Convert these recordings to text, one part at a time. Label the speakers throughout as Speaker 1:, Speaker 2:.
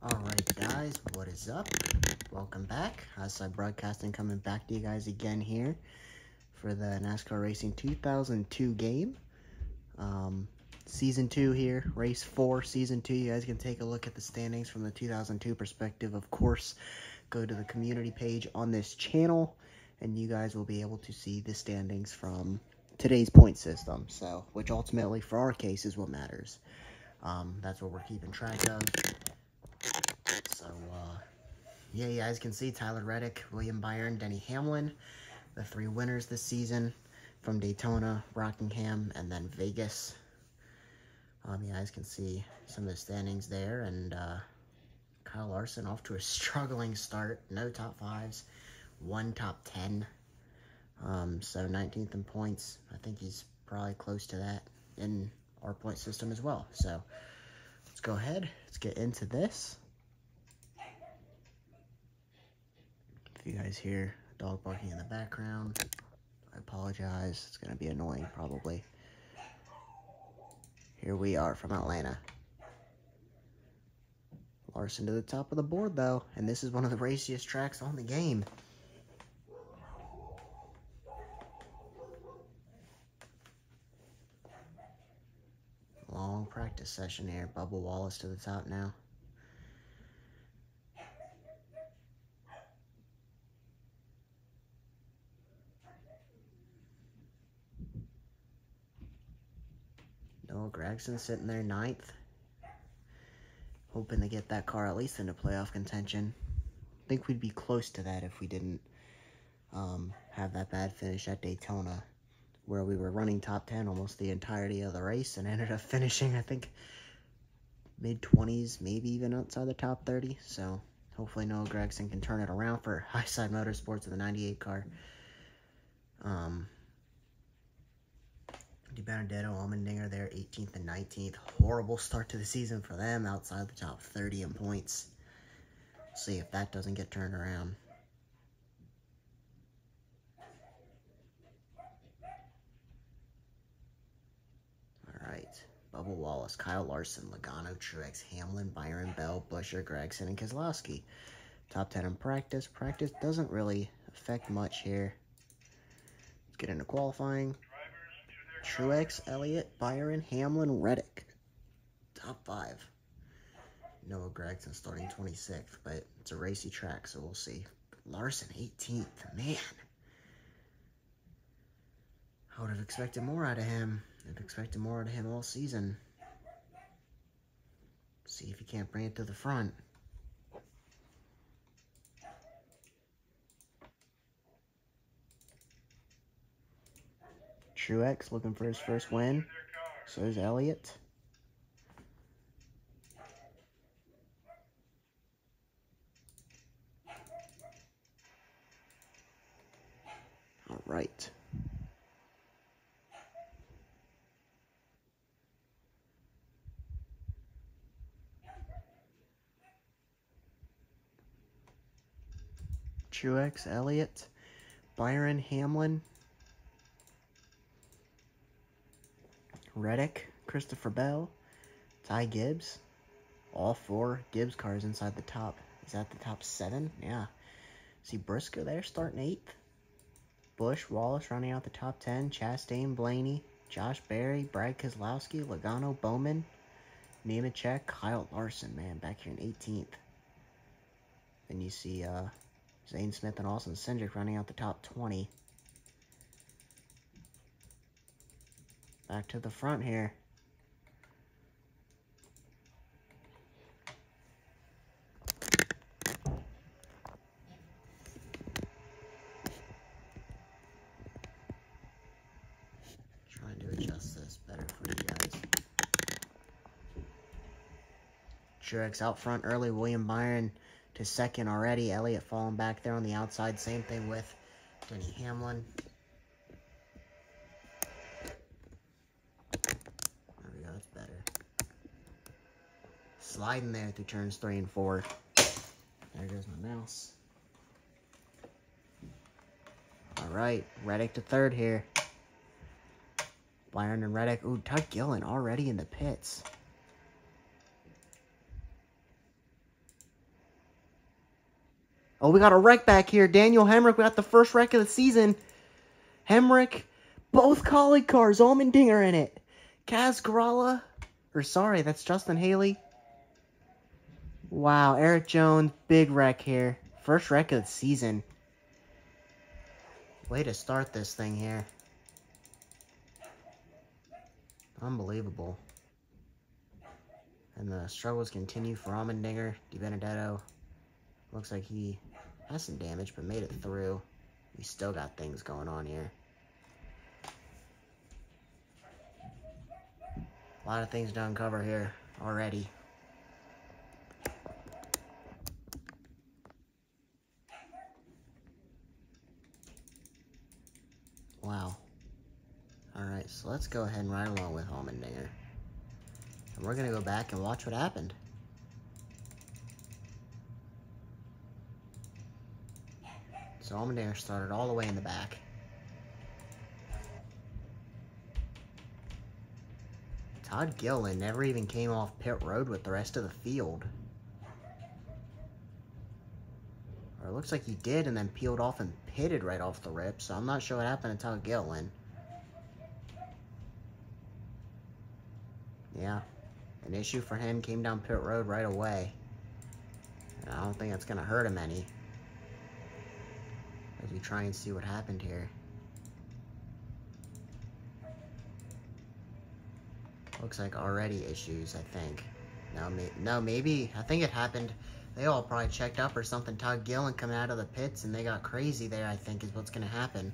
Speaker 1: Alright guys, what is up? Welcome back. Outside Broadcasting coming back to you guys again here for the NASCAR Racing 2002 game. Season 2 here, Race 4, Season 2. You guys can take a look at the standings from the 2002 perspective. Of course, go to the community page on this channel, and you guys will be able to see the standings from today's point system. So, which ultimately, for our case, is what matters. That's what we're keeping track of. So, yeah, you guys can see Tyler Reddick, William Byron, Denny Hamlin, the 3 winners this season from Daytona, Rockingham, and then Vegas. You guys can see some of the standings there, and Kyle Larson off to a struggling start. No top 5s, 1 top 10. So 19th in points. I think he's probably close to that in our point system as well. So let's go ahead. Let's get into this. If you guys hear a dog barking in the background, I apologize. It's going to be annoying probably. Here we are from Atlanta. Larson to the top of the board though, and this is one of the raciest tracks on the game. Long practice session here. Bubba Wallace to the top now. Noah Gragson sitting there 9th. Hoping to get that car at least into playoff contention. I think we'd be close to that if we didn't have that bad finish at Daytona, where we were running top 10 almost the entirety of the race and ended up finishing, I think, mid-20s, maybe even outside the top 30. So hopefully Noah Gragson can turn it around for Highside Motorsports with the 98 car. DiBenedetto, Allmendinger there, 18th and 19th. Horrible start to the season for them, outside the top 30 in points. See if that doesn't get turned around. Alright, Bubba Wallace, Kyle Larson, Logano, Truex, Hamlin, Byron, Bell, Buescher, Gragson, and Keselowski. Top 10 in practice. Practice doesn't really affect much here. Let's get into qualifying. Truex, Elliott, Byron, Hamlin, Reddick. Top 5. Noah Gragson starting 26th, but it's a racy track, so we'll see. Larson, 18th. Man. I would have expected more out of him. I've expected more out of him all season. See if he can't bring it to the front. Truex looking for his first win. So is Elliott. All right. Truex, Elliott, Byron, Hamlin, Reddick, Christopher Bell, Ty Gibbs. All 4 Gibbs cars inside the top. Is that the top 7? Yeah. See Briscoe there starting 8th. Busch, Wallace running out the top 10. Chastain, Blaney, Josh Berry, Brad Keselowski, Logano, Bowman, Nemechek, Kyle Larson, man, back here in 18th. Then you see Zane Smith and Austin Cindric running out the top 20. Back to the front here. Trying to adjust this better for you guys. Truex out front early. William Byron to 2nd already. Elliott falling back there on the outside. Same thing with Denny Hamlin. There we go. That's better. Sliding there through turns 3 and 4. There goes my mouse. All right. Reddick to 3rd here. Byron and Reddick. Ooh, Tuck Gillen already in the pits. Oh, we got a wreck back here. Daniel Hemrick, we got the first wreck of the season. Hemrick, both colleague cars, Allmendinger in it. Kaz Gralla, or sorry, that's Justin Haley. Wow, Eric Jones, big wreck here. First wreck of the season. Way to start this thing here. Unbelievable. And the struggles continue for Allmendinger. DiBenedetto. Looks like he has some damage, but made it through. We still got things going on here. A lot of things to uncover here already. Wow. Alright, so let's go ahead and ride along with Allmendinger. And we're going to go back and watch what happened. So Allmendinger started all the way in the back. Todd Gilliland never even came off pit road with the rest of the field. Or it looks like he did and then peeled off and pitted right off the rip. So I'm not sure what happened to Todd Gilliland. Yeah, an issue for him, came down pit road right away. And I don't think that's going to hurt him any. As we try and see what happened here. Looks like already issues, I think. No, maybe. I think it happened. They all probably checked up or something. Todd Gilliland coming out of the pits and they got crazy there, I think, is what's going to happen.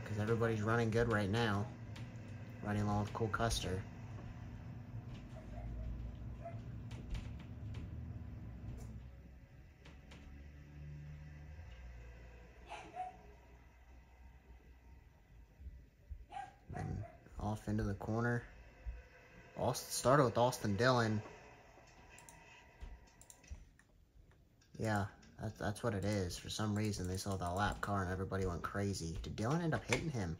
Speaker 1: Because everybody's running good right now. Running along with Cole Custer. And off into the corner. Started with Austin Dillon. Yeah, that's what it is. For some reason, they saw the lap car and everybody went crazy. Did Dillon end up hitting him?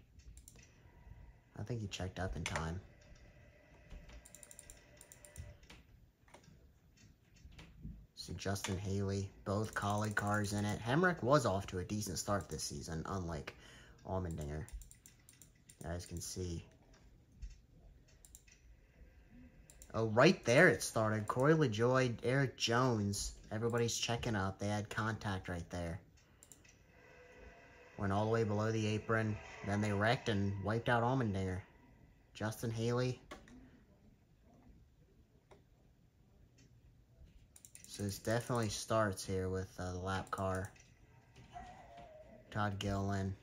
Speaker 1: I think he checked up in time. See Justin Haley, both colleague cars in it. Hemrick was off to a decent start this season, unlike Allmendinger. You guys can see. Oh, right there it started. Corey LaJoie, Eric Jones. Everybody's checking up. They had contact right there. Went all the way below the apron. Then they wrecked and wiped out Allmendinger. Justin Haley. So this definitely starts here with the lap car. Todd Gilliland.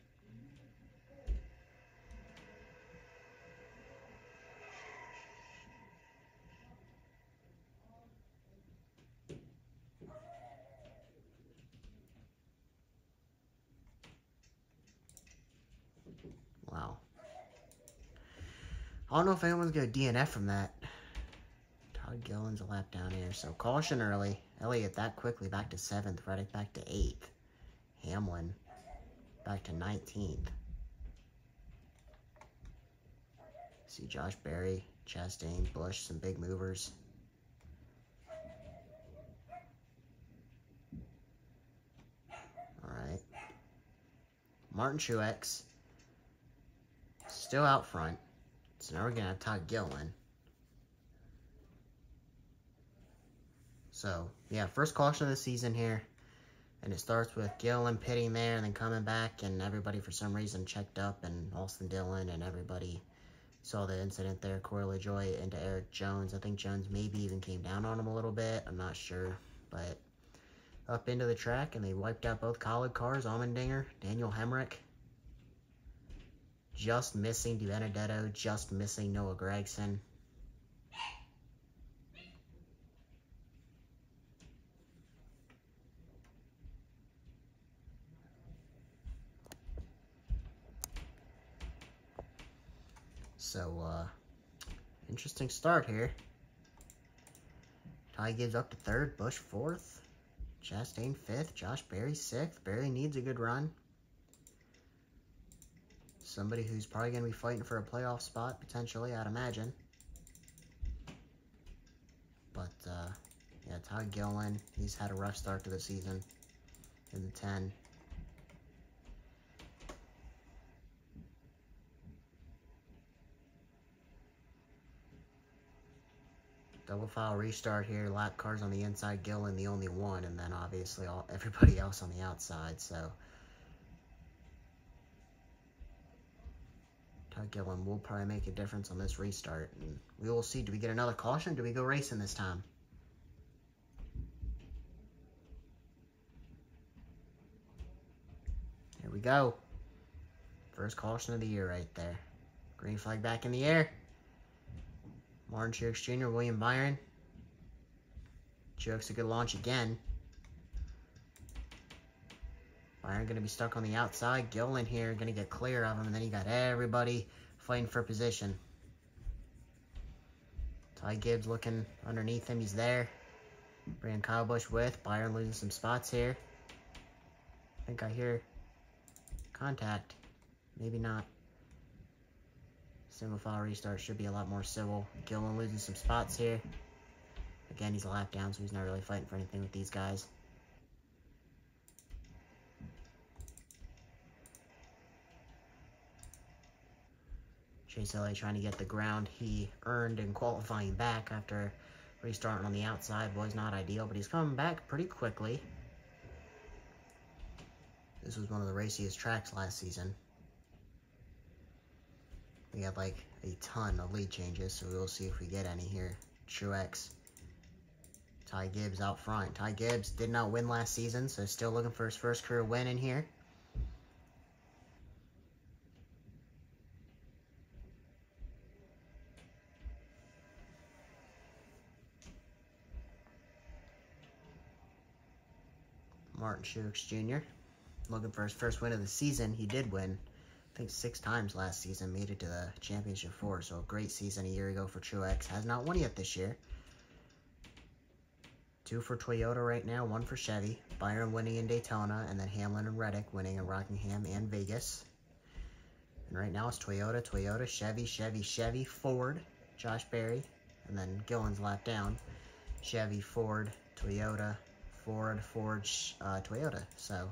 Speaker 1: Wow. I don't know if anyone's going to DNF from that. Todd Gilliland's a lap down here. So caution early. Elliott that quickly back to 7th. Reddick back to 8th. Hamlin back to 19th. See Josh Berry, Chastain, Busch, some big movers. Alright. Martin Truex. Still out front. So now we're going to have Todd Gilliland. So, yeah, first caution of the season here. And it starts with Gilliland pitting there and then coming back. And everybody, for some reason, checked up. And Austin Dillon and everybody saw the incident there. Corey LaJoie into Eric Jones. I think Jones maybe even came down on him a little bit. I'm not sure. But up into the track. And they wiped out both colleague cars. Allmendinger, Daniel Hemrick. Just missing DiBenedetto. Just missing Noah Gragson. So, interesting start here. Ty Gibbs up to 3rd, Busch 4th, Chastain 5th, Josh Berry 6th. Berry needs a good run. Somebody who's probably going to be fighting for a playoff spot, potentially, I'd imagine. But, yeah, Todd Gilliland, he's had a rough start to the season. in the 10. Double file restart here. Lap cars on the inside. Gillen the only one, and then obviously everybody else on the outside. So Todd Gillen will probably make a difference on this restart, and we will see. Do we get another caution? Do we go racing this time? Here we go. First caution of the year right there. Green flag back in the air. Martin Truex Jr., William Byron. Truex a good launch again. Byron going to be stuck on the outside. Gillen here going to get clear of him, and then you got everybody fighting for position. Ty Gibbs looking underneath him. He's there. Bringing Kyle Busch with. Byron losing some spots here. I think I hear contact. Maybe not. Single file restart should be a lot more civil. Gillen losing some spots here. Again, he's a lap down, so he's not really fighting for anything with these guys. Chase Elliott trying to get the ground he earned in qualifying back after restarting on the outside was not ideal, but he's coming back pretty quickly. This was one of the raciest tracks last season. We had like a ton of lead changes, so we'll see if we get any here. Truex. Ty Gibbs out front. Ty Gibbs did not win last season, so still looking for his first career win in here. Martin Truex Jr. looking for his first win of the season. He did win, I think, 6 times last season. Made it to the championship 4, so a great season a year ago for Truex. Has not won yet this year. 2 for Toyota right now, 1 for Chevy. Byron winning in Daytona, and then Hamlin and Reddick winning in Rockingham and Vegas. And right now it's Toyota, Toyota, Chevy, Chevy, Chevy, Ford, Josh Berry, and then Gillen's lap down. Chevy, Ford, Toyota, Ford, Toyota. So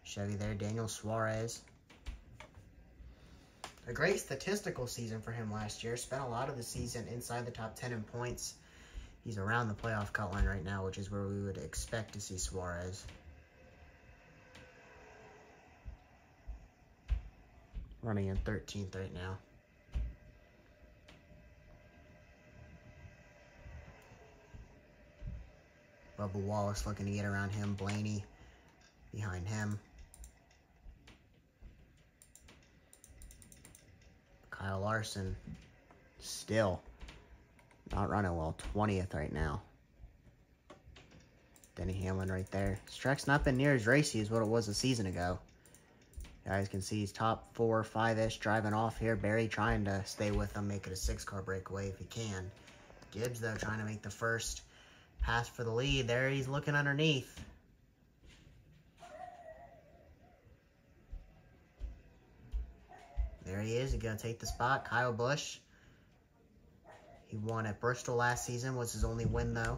Speaker 1: Chevy there, Daniel Suarez. A great statistical season for him last year. Spent a lot of the season inside the top 10 in points. He's around the playoff cut line right now, which is where we would expect to see Suarez. Running in 13th right now. Bubba Wallace looking to get around him. Blaney behind him. Kyle Larson still not running well. 20th right now. Denny Hamlin right there. This track's not been near as racy as what it was a season ago. You guys can see he's top 4, 5-ish driving off here. Barry trying to stay with him, make it a 6-car breakaway if he can. Gibbs, though, trying to make the first pass for the lead. There he's looking underneath. There he is. He's going to take the spot. Kyle Busch. He won at Bristol last season. Was his only win, though.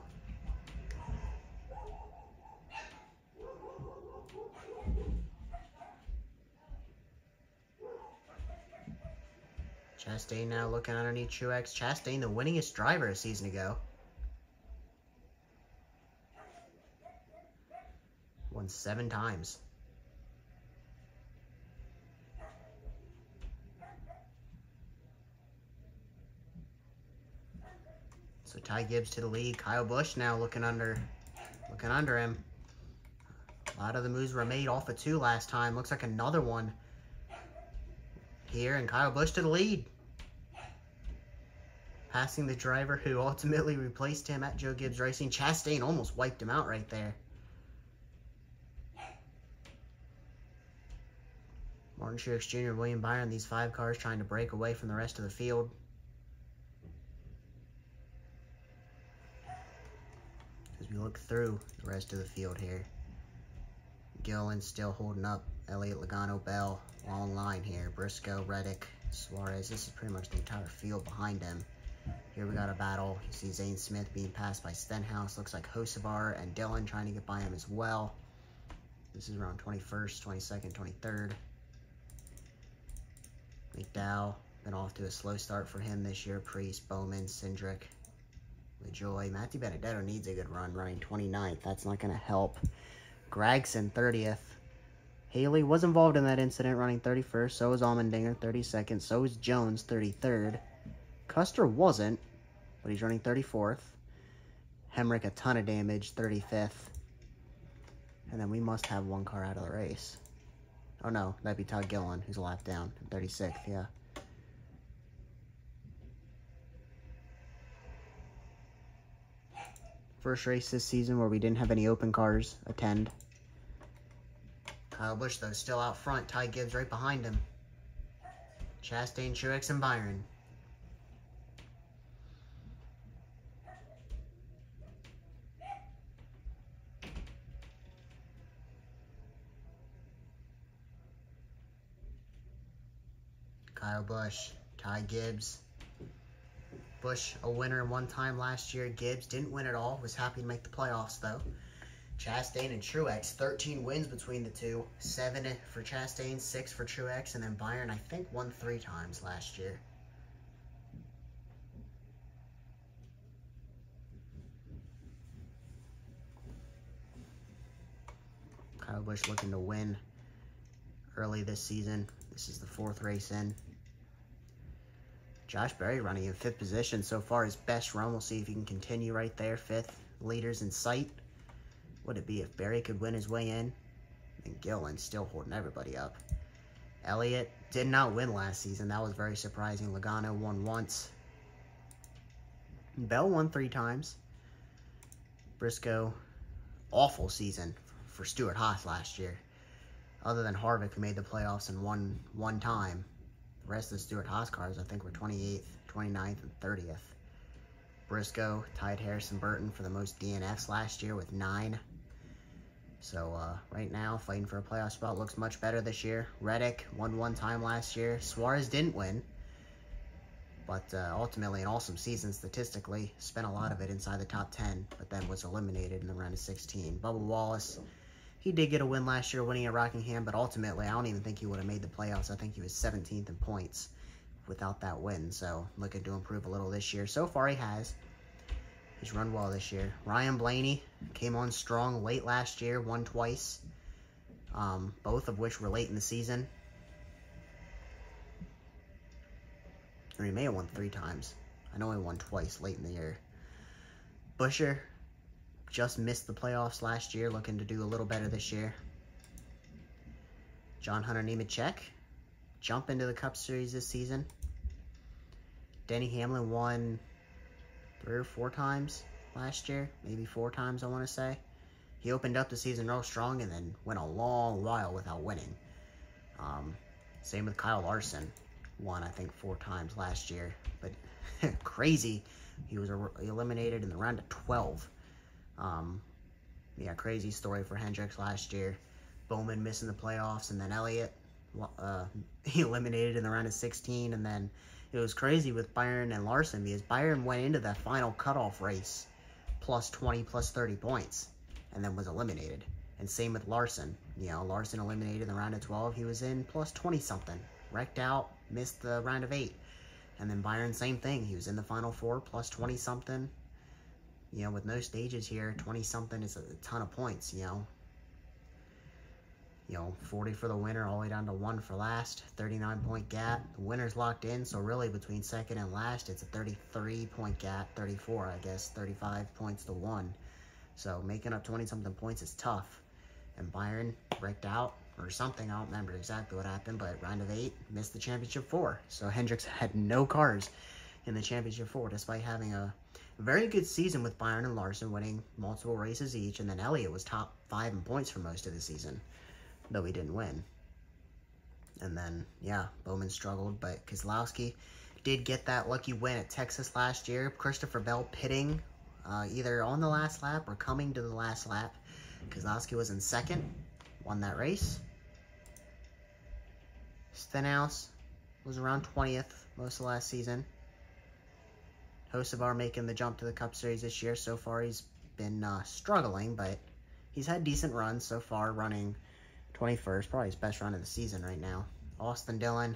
Speaker 1: Chastain now looking underneath Truex. Chastain, the winningest driver a season ago. Won 7 times. So Ty Gibbs to the lead. Kyle Busch now looking under him. A lot of the moves were made off of 2 last time. Looks like another one here, and Kyle Busch to the lead. Passing the driver who ultimately replaced him at Joe Gibbs Racing. Chastain almost wiped him out right there. Martin Truex Jr., William Byron, these 5 cars trying to break away from the rest of the field. As we look through the rest of the field here. Gillen still holding up. Elliott, Logano, Bell, long line here. Briscoe, Reddick, Suarez. This is pretty much the entire field behind him. Here we got a battle. You see Zane Smith being passed by Stenhouse. Looks like Hocevar and Dillon trying to get by him as well. This is around 21st, 22nd, 23rd. McDowell, been off to a slow start for him this year. Priest, Bowman, Cindric, LaJoy. Matthew Benedetto needs a good run, running 29th. That's not going to help. Gregson, 30th. Haley was involved in that incident, running 31st. So was Allmendinger, 32nd. So was Jones, 33rd. Custer wasn't, but he's running 34th. Hemrick, a ton of damage, 35th. And then we must have one car out of the race. Oh no, that'd be Todd Gillen, who's a lap down, 36th, yeah. First race this season where we didn't have any open cars attend. Kyle Busch, though, still out front. Ty Gibbs right behind him. Chastain, Truex, and Byron. Kyle Busch, Ty Gibbs. Busch, a winner one time last year. Gibbs didn't win at all. Was happy to make the playoffs, though. Chastain and Truex, 13 wins between the two. 7 for Chastain, 6 for Truex, and then Byron, I think, won 3 times last year. Kyle Busch looking to win early this season. This is the 4th race in. Josh Berry running in 5th position so far, his best run. We'll see if he can continue right there. 5th, leaders in sight. Would it be if Berry could win his way in? And Gillen still holding everybody up. Elliott did not win last season. That was very surprising. Logano won once. Bell won 3 times. Briscoe, awful season for Stuart Haas last year. Other than Harvick, who made the playoffs and won one time. The rest of the Stuart Haas cars, I think, were 28th, 29th, and 30th. Briscoe tied Harrison Burton for the most DNFs last year with 9. So, right now, fighting for a playoff spot looks much better this year. Reddick won one time last year. Suarez didn't win. But ultimately, an awesome season statistically. Spent a lot of it inside the top 10, but then was eliminated in the round of 16. Bubba Wallace, he did get a win last year winning at Rockingham, but ultimately, I don't even think he would have made the playoffs. I think he was 17th in points without that win. So, looking to improve a little this year. So far, he has. He's run well this year. Ryan Blaney came on strong late last year, won twice. Both of which were late in the season. Or he may have won 3 times. I know he won twice late in the year. Buescher just missed the playoffs last year, looking to do a little better this year. John Hunter Nemechek, jump into the Cup Series this season. Denny Hamlin won 3 or 4 times last year, maybe 4 times I want to say. He opened up the season real strong and then went a long while without winning. Same with Kyle Larson, won I think 4 times last year, but crazy. He was eliminated in the round of 12. Yeah, crazy story for Hendricks last year. Bowman missing the playoffs, and then Elliott, he eliminated in the round of 16, and then it was crazy with Byron and Larson because Byron went into that final cutoff race plus 20, plus 30 points, and then was eliminated. And same with Larson. You know, Larson eliminated in the round of 12. He was in plus 20-something. Wrecked out, missed the round of 8. And then Byron, same thing. He was in the final 4, plus 20-something. You know, with no stages here, 20-something is a ton of points, you know. 40 for the winner, all the way down to 1 for last. 39-point gap. The winner's locked in, so really between second and last, it's a 33-point gap. 34, I guess. 35 points to 1. So making up 20-something points is tough. And Byron wrecked out or something. I don't remember exactly what happened, but round of 8, missed the championship 4. So Hendricks had no cars in the championship 4, despite having a very good season with Byron and Larson winning multiple races each, and then Elliott was top 5 in points for most of the season, though he didn't win. And then, yeah, Bowman struggled, but Keselowski did get that lucky win at Texas last year. Christopher Bell pitting either on the last lap or coming to the last lap. Keselowski was in second, won that race. Stenhouse was around 20th most of last season. Hocevar making the jump to the Cup Series this year. So far, he's been struggling, but he's had decent runs so far, running 21st, probably his best run of the season right now. Austin Dillon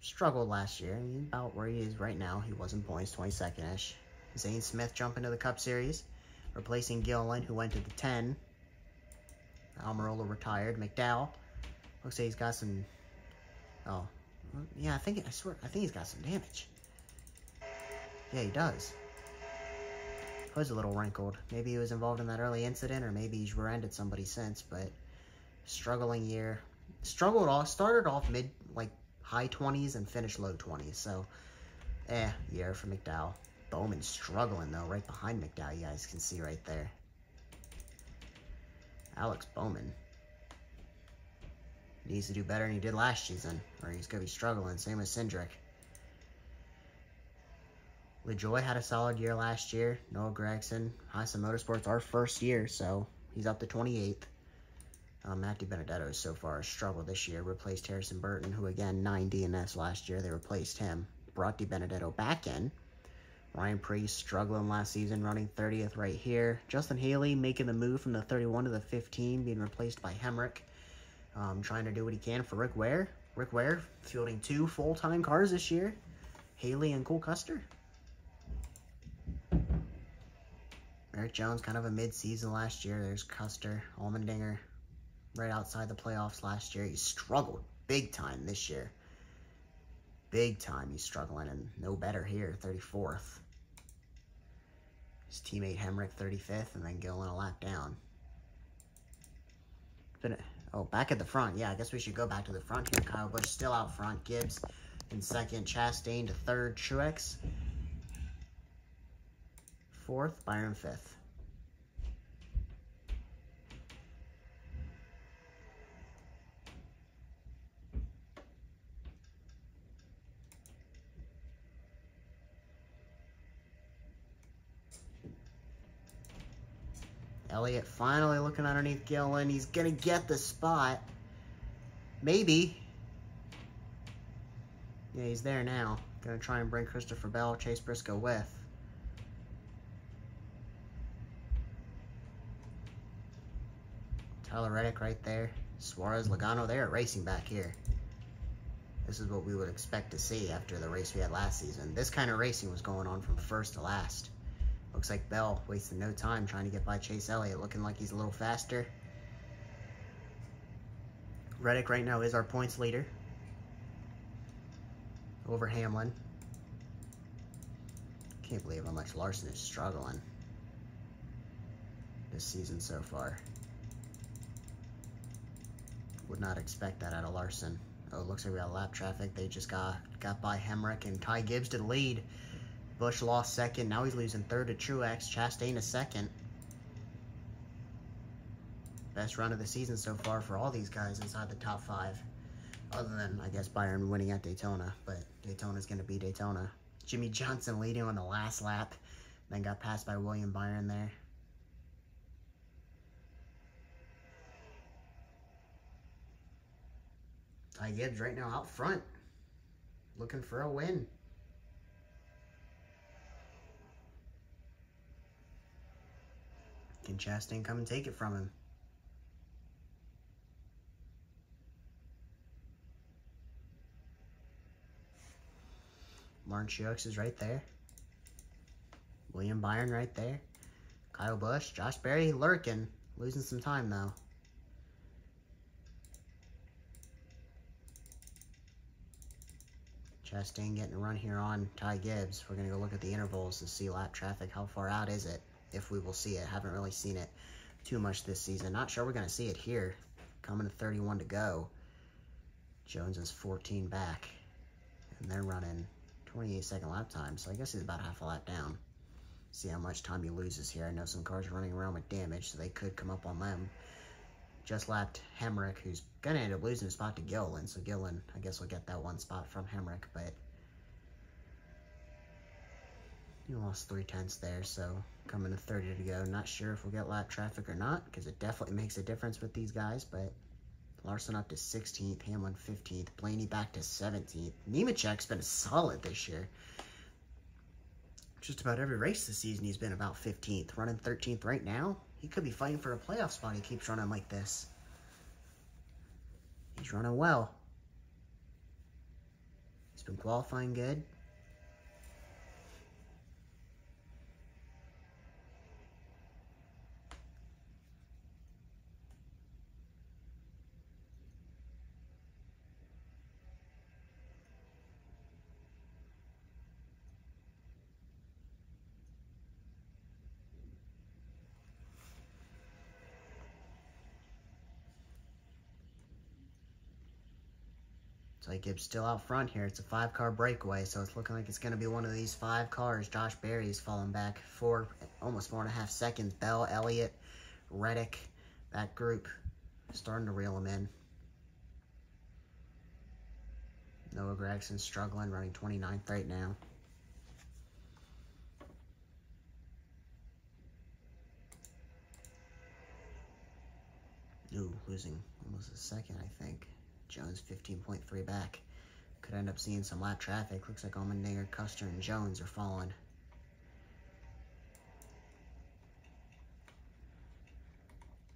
Speaker 1: struggled last year. He's about where he is right now. He was in points, 22nd-ish. Zane Smith jumping to the Cup Series, replacing Gillen, who went to the 10. Almirola retired. McDowell looks like he's got some. Oh, yeah. I think he's got some damage. Yeah, he does. Was a little wrinkled. Maybe he was involved in that early incident, or maybe he's rear-ended somebody since. But struggling year. Started off mid, like high 20s and finished low 20s. So, year for McDowell. Bowman struggling though, right behind McDowell. You guys can see right there. Alex Bowman needs to do better than he did last season, or he's going to be struggling. Same with Cindric. LaJoy had a solid year last year. Noah Gregson, Haas Motorsports, our first year, so he's up to 28th. Matt DiBenedetto so far has struggled this year. Replaced Harrison Burton, who again, 9 DNFs last year. They replaced him. Brought DiBenedetto back in. Ryan Preece struggling last season, running 30th right here. Justin Haley making the move from the 31 to the 15, being replaced by Hemrick. Trying to do what he can for Rick Ware. Rick Ware fielding 2 full-time cars this year. Haley and Cole Custer. Eric Jones, kind of a mid-season last year. There's Custer, Allmendinger, right outside the playoffs last year. He struggled big time this year. Big time he's struggling, and no better here, 34th. His teammate Hemrick, 35th, and then Gillen a lap down. Back at the front. Yeah, I guess we should go back to the front here. Kyle Busch still out front. Gibbs in second. Chastain to third. Truex 4th. Byron 5th. Elliott finally looking underneath Gillen. He's going to get the spot. Maybe. Yeah, he's there now. Going to try and bring Christopher Bell, Chase Briscoe with. Tyler Reddick right there. Suarez, Logano, they're racing back here. This is what we would expect to see after the race we had last season. This kind of racing was going on from first to last. Looks like Bell wasted no time trying to get by Chase Elliott, looking like he's a little faster. Reddick right now is our points leader over Hamlin. Can't believe how much Larson is struggling this season so far. Would not expect that out of Larson. Oh, it looks like we got lap traffic. They just got by Hemrick and Ty Gibbs to the lead. Busch lost second. Now he's losing third to Truex. Chastain a second. Best run of the season so far for all these guys inside the top 5. Other than, I guess, Byron winning at Daytona. But Daytona's going to be Daytona. Jimmy Johnson leading on the last lap. Then got passed by William Byron there. Ty Gibbs right now out front. Looking for a win. Can Chastain come and take it from him? Martin Truex is right there. William Byron right there. Kyle Busch, Josh Berry lurking. Losing some time though. Chastain getting a run here on Ty Gibbs. We're going to go look at the intervals to see lap traffic. How far out is it? If we will see it. Haven't really seen it too much this season. Not sure we're going to see it here. Coming to 31 to go. Jones is 14 back. And they're running 28-second lap time. So I guess he's about half a lap down. See how much time he loses here. I know some cars are running around with damage, so they could come up on them. Just lapped Hemrick, who's going to end up losing a spot to Gillen. So Gillen, I guess, will get that one spot from Hemrick, but he lost 3/10 there, so coming to 30 to go. Not sure if we'll get lap traffic or not, because it definitely makes a difference with these guys, but Larson up to 16th, Hamlin 15th, Blaney back to 17th. Nemechek's been solid this year. Just about every race this season he's been about 15th, running 13th right now. He could be fighting for a playoff spot. He keeps running like this. He's running well. He's been qualifying good. Ty Gibbs still out front here. It's a 5-car breakaway, so it's looking like it's going to be one of these 5 cars. Josh Berry's falling back almost 4.5 seconds. Bell, Elliott, Reddick, that group starting to reel him in. Noah Gregson's struggling, running 29th right now. Ooh, losing almost a second, I think. Jones 15.3 back. Could end up seeing some lap traffic. Looks like Allmendinger, Custer, and Jones are falling.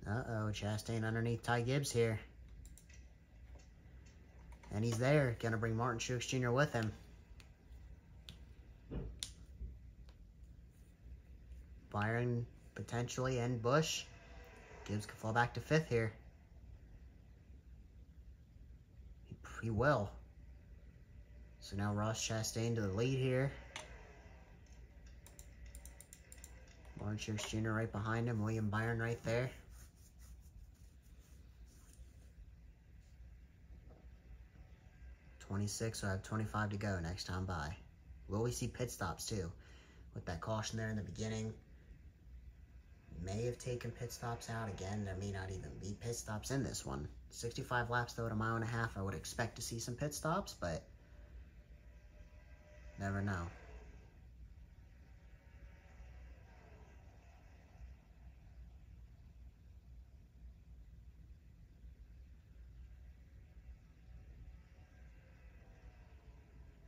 Speaker 1: Uh-oh, Chastain underneath Ty Gibbs here. And he's there. Gonna bring Martin Truex Jr. with him. Byron potentially and Busch. Gibbs could fall back to 5th here. He will. So now Ross Chastain to the lead here. Martin Truex Jr. right behind him. William Byron right there. So I have 25 to go next time by. Will we see pit stops too? With that caution there in the beginning. May have taken pit stops out. Again, there may not even be pit stops in this one. 65 laps though at 1.5 miles. I would expect to see some pit stops, but never know.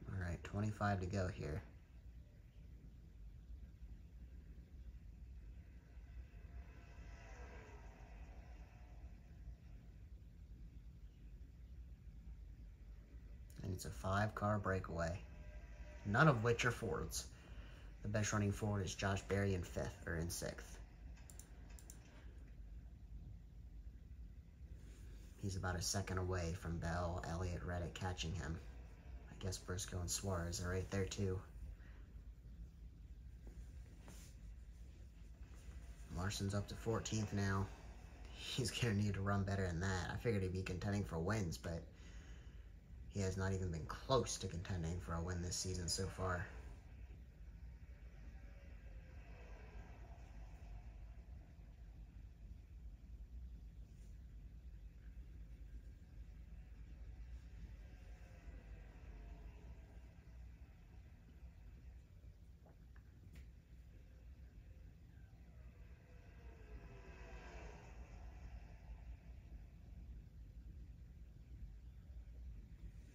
Speaker 1: All right, 25 to go here. And it's a 5-car breakaway. None of which are Fords. The best running Ford is Josh Berry in 5th, or in 6th. He's about a second away from Bell, Elliott, Reddick catching him. I guess Briscoe and Suarez are right there too. Larson's up to 14th now. He's going to need to run better than that. I figured he'd be contending for wins, but he has not even been close to contending for a win this season so far.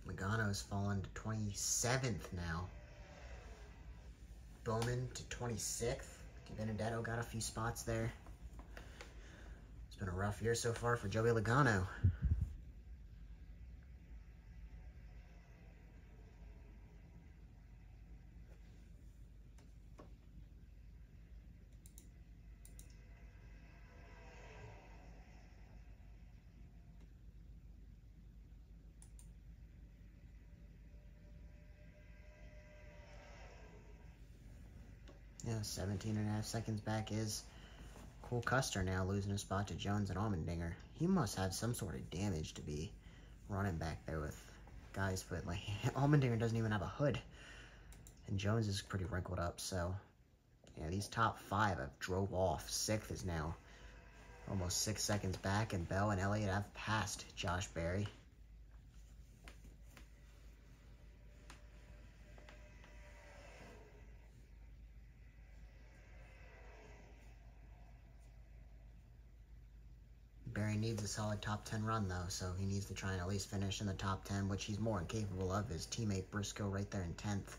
Speaker 1: Logano's fallen to 27th now. Bowman to 26th. Benedetto got a few spots there. It's been a rough year so far for Joey Logano. Yeah, 17.5 seconds back is Cole Custer now, losing a spot to Jones and Allmendinger. He must have some sort of damage to be running back there with guys, but like Allmendinger doesn't even have a hood. And Jones is pretty wrinkled up, so yeah, these top 5 have drove off. 6th is now almost 6 seconds back, and Bell and Elliott have passed Josh Berry. Berry needs a solid top 10 run, though, so he needs to try and at least finish in the top 10, which he's more than capable of. His teammate Briscoe right there in 10th.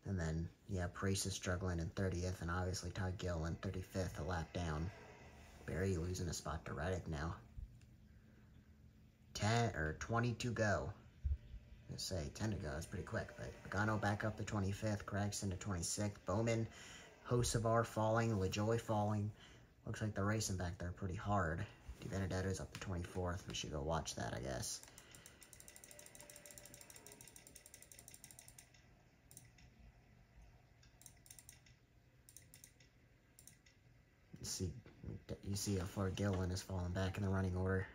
Speaker 1: And then, yeah, Price is struggling in 30th, and obviously Todd Gill in 35th, a lap down. Berry losing a spot to Reddick now. 10 or 20 to go. Let's say 10 to go. That's pretty quick. But Pagano back up to 25th. Gregson to 26th. Bowman, Hocevar falling. LaJoy falling. Looks like they're racing back there pretty hard. DiBenedetto's up to 24th. We should go watch that, I guess. You see how far Gillen is falling back in the running order.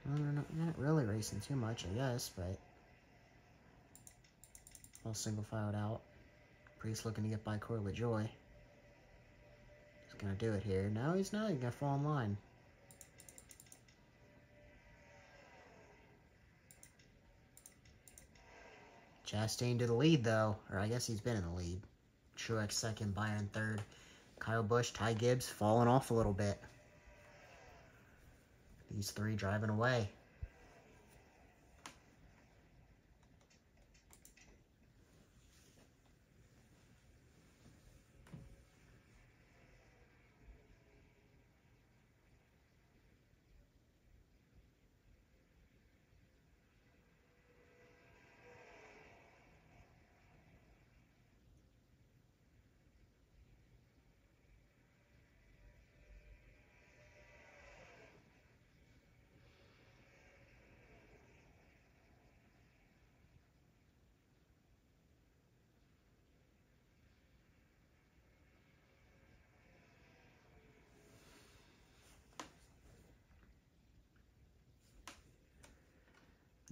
Speaker 1: Not really racing too much, I guess, but all single filed out. Priest looking to get by Corey LaJoy. He's gonna do it here. No, he's not. He's gonna fall in line. Chastain to the lead, though. Or I guess he's been in the lead. Truex second, Byron third. Kyle Busch, Ty Gibbs falling off a little bit. These three driving away.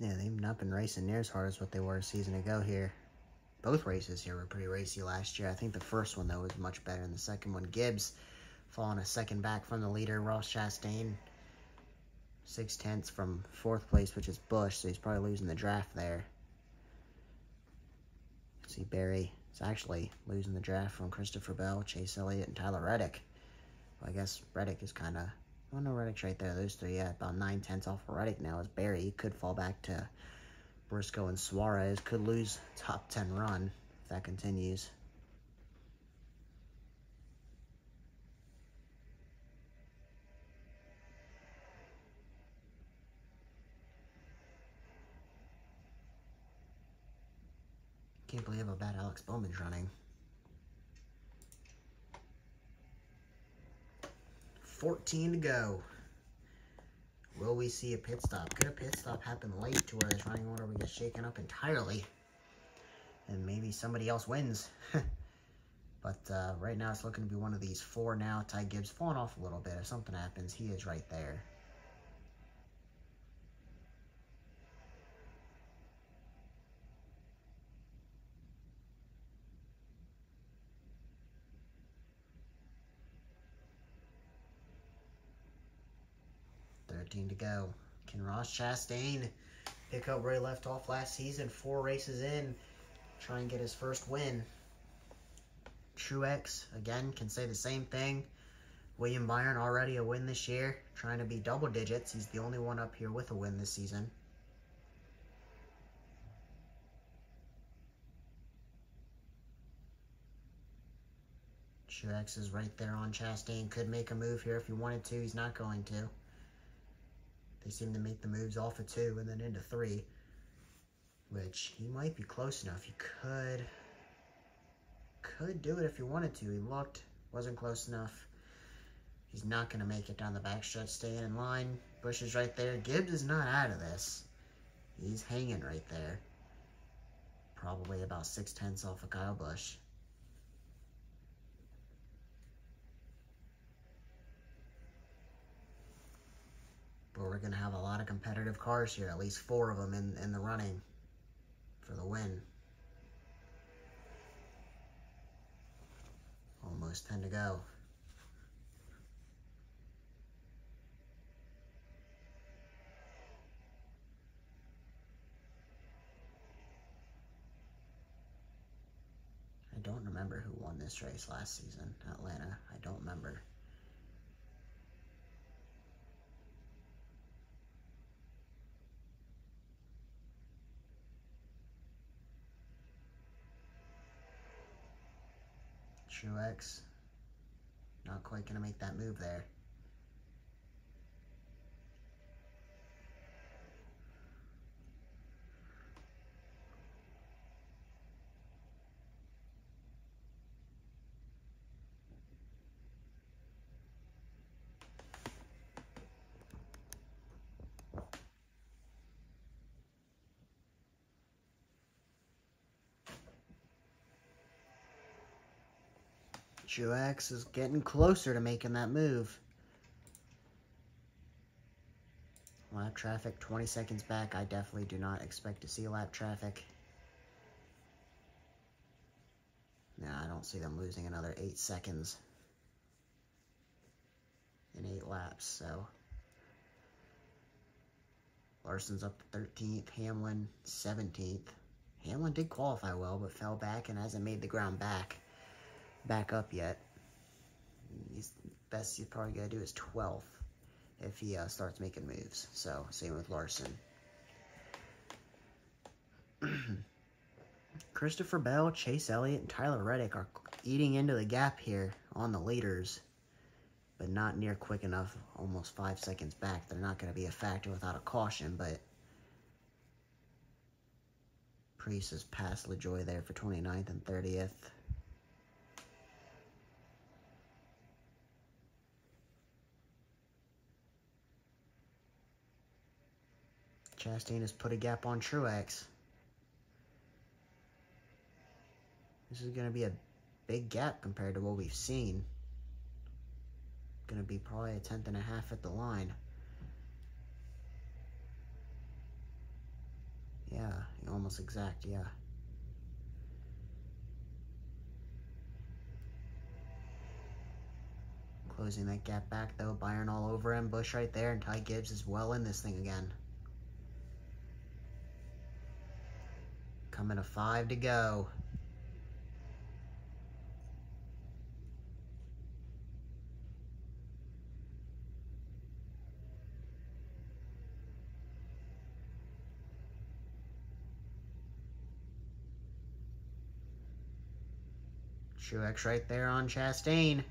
Speaker 1: Yeah, they've not been racing near as hard as what they were a season ago here. Both races here were pretty racy last year. I think the first one, though, was much better than the second one. Gibbs falling a second back from the leader, Ross Chastain. 6/10 from fourth place, which is Busch, so he's probably losing the draft there. See, Barry is actually losing the draft from Christopher Bell, Chase Elliott, and Tyler Reddick. Well, I guess Reddick is kind of... Oh, no, Reddick's right there. Those three, yeah, about 9/10 off of Reddick now. As Barry, he could fall back to Briscoe and Suarez. Could lose top 10 run if that continues. Can't believe how bad Alex Bowman's running. 14 to go. Will we see a pit stop? Could a pit stop happen late to where this running order will get shaken up entirely? And maybe somebody else wins. But right now it's looking to be one of these four now. Ty Gibbs falling off a little bit. If something happens, he is right there. To go. Can Ross Chastain pick up where he left off last season? 4 races in, try and get his first win. Truex, again, can say the same thing. William Byron already a win this year, trying to be double digits. He's the only one up here with a win this season. Truex is right there on Chastain. Could make a move here if he wanted to. He's not going to. They seem to make the moves off of 2 and then into 3, which he might be close enough. He could do it if he wanted to. He looked, wasn't close enough. He's not going to make it down the backstretch, staying in line. Busch is right there. Gibbs is not out of this. He's hanging right there. Probably about 6/10 off of Kyle Busch. But we're going to have a lot of competitive cars here, at least 4 of them in the running for the win. Almost 10 to go. I don't remember who won this race last season, Atlanta. I don't remember. Truex not quite going to make that move there. Truex is getting closer to making that move. Lap traffic 20 seconds back. I definitely do not expect to see lap traffic. Nah, I don't see them losing another 8 seconds in 8 laps, so. Larson's up to 13th, Hamlin 17th. Hamlin did qualify well, but fell back and hasn't made the ground back up yet. Best he's probably gonna do is 12th if he starts making moves. So same with Larson. Christopher Bell, Chase Elliott, and Tyler Reddick are eating into the gap here on the leaders, but not near quick enough. Almost 5 seconds back. They're not going to be a factor without a caution, but Priest has passed LaJoie there for 29th and 30th. Chastain has put a gap on Truex. This is going to be a big gap compared to what we've seen. Going to be probably a 10th and a half at the line. Yeah, almost exact, yeah. Closing that gap back, though. Byron all over him. Busch right there, and Ty Gibbs is well in this thing again. Coming to 5 to go. Truex right there on Chastain.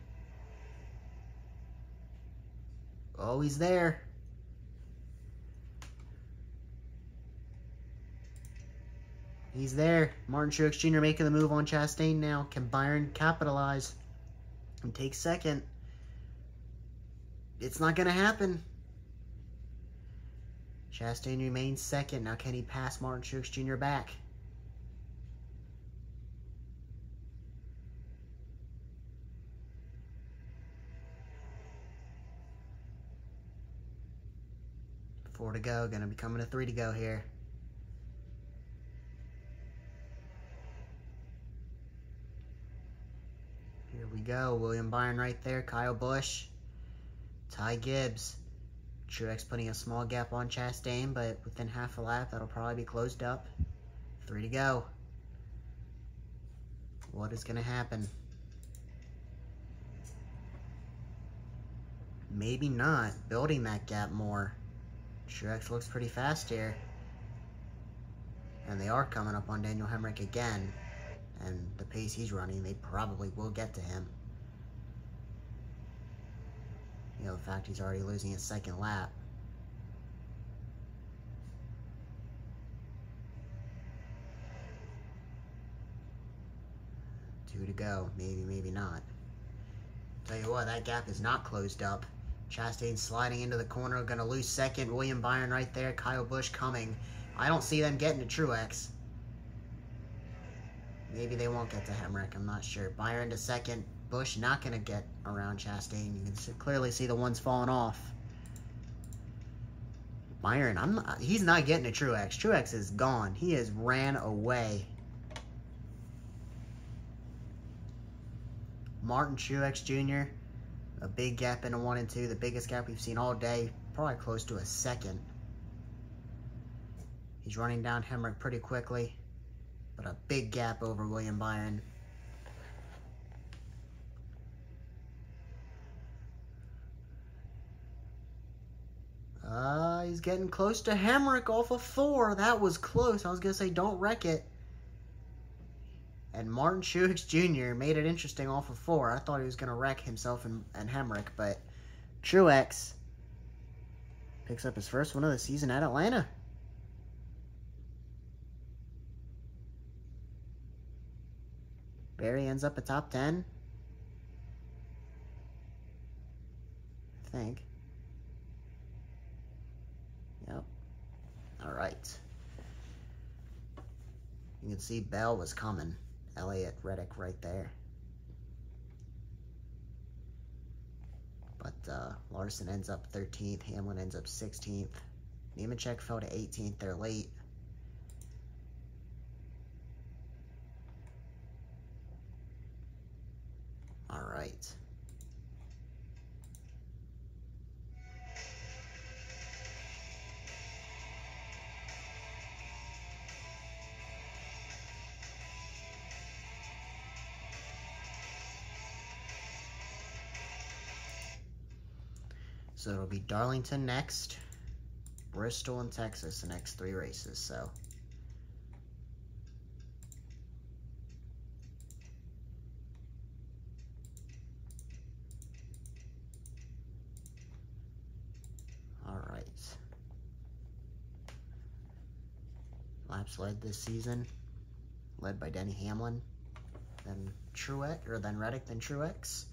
Speaker 1: Oh, he's there. He's there. Martin Truex Jr. making the move on Chastain now. Can Byron capitalize and take second? It's not going to happen. Chastain remains second. Now can he pass Martin Truex Jr. back? Four to go. Going to be coming to 3 to go here. Here we go. William Byron right there. Kyle Busch. Ty Gibbs. Truex putting a small gap on Chastain, but within half a lap, that'll probably be closed up. 3 to go. What is going to happen? Maybe not. Building that gap more. Truex looks pretty fast here. And they are coming up on Daniel Hemrick again. And the pace he's running, they probably will get to him. You know, the fact he's already losing his second lap. Two to go. Maybe, maybe not. Tell you what, that gap is not closed up. Chastain sliding into the corner, going to lose second. William Byron right there. Kyle Busch coming. I don't see them getting to Truex. Maybe they won't get to Hemrick. I'm not sure. Byron to second. Busch not going to get around Chastain. You can clearly see the ones falling off. Byron, he's not getting to Truex. Truex is gone. He has ran away. Martin Truex Jr., a big gap into 1 and 2. The biggest gap we've seen all day. Probably close to a second. He's running down Hemrick pretty quickly. But a big gap over William Byron. He's getting close to Hemrick off of 4. That was close. I was going to say, don't wreck it. And Martin Truex Jr. made it interesting off of 4. I thought he was going to wreck himself and Hemrick, but Truex picks up his first win of the season at Atlanta. Barry ends up a top 10. I think. Yep. All right. You can see Bell was coming. Elliott, Reddick right there. But Larson ends up 13th. Hamlin ends up 16th. Nemechek fell to 18th. They're late. All right. So it'll be Darlington next, Bristol and Texas the next 3 races. So all right. Laps led this season, led by Denny Hamlin, then Truex, or then Reddick, then Truex.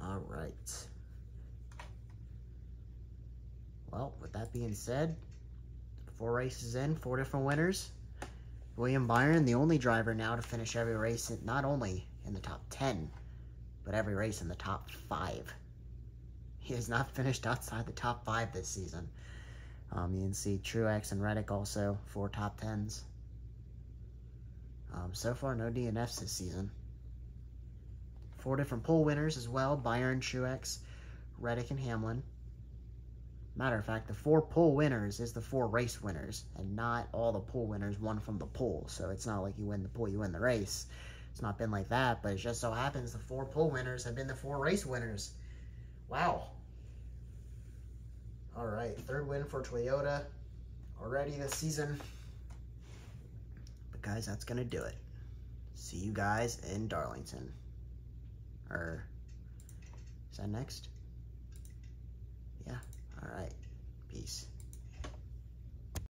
Speaker 1: All right. Well, with that being said, 4 races in, 4 different winners. William Byron, the only driver now to finish every race, not only in the top 10, but every race in the top 5. He has not finished outside the top 5 this season. You can see Truex and Reddick also 4 top 10s. So far, no DNFs this season. 4 different pole winners as well. Byron, Truex, Reddick, and Hamlin. Matter of fact, the 4 pole winners is the 4 race winners, and not all the pole winners won from the pole. So it's not like you win the pole, you win the race. It's not been like that, but it just so happens the 4 pole winners have been the 4 race winners. Wow. All right, 3rd win for Toyota already this season. But guys, that's going to do it. See you guys in Darlington. Or, is that next? Yeah, all right. Peace.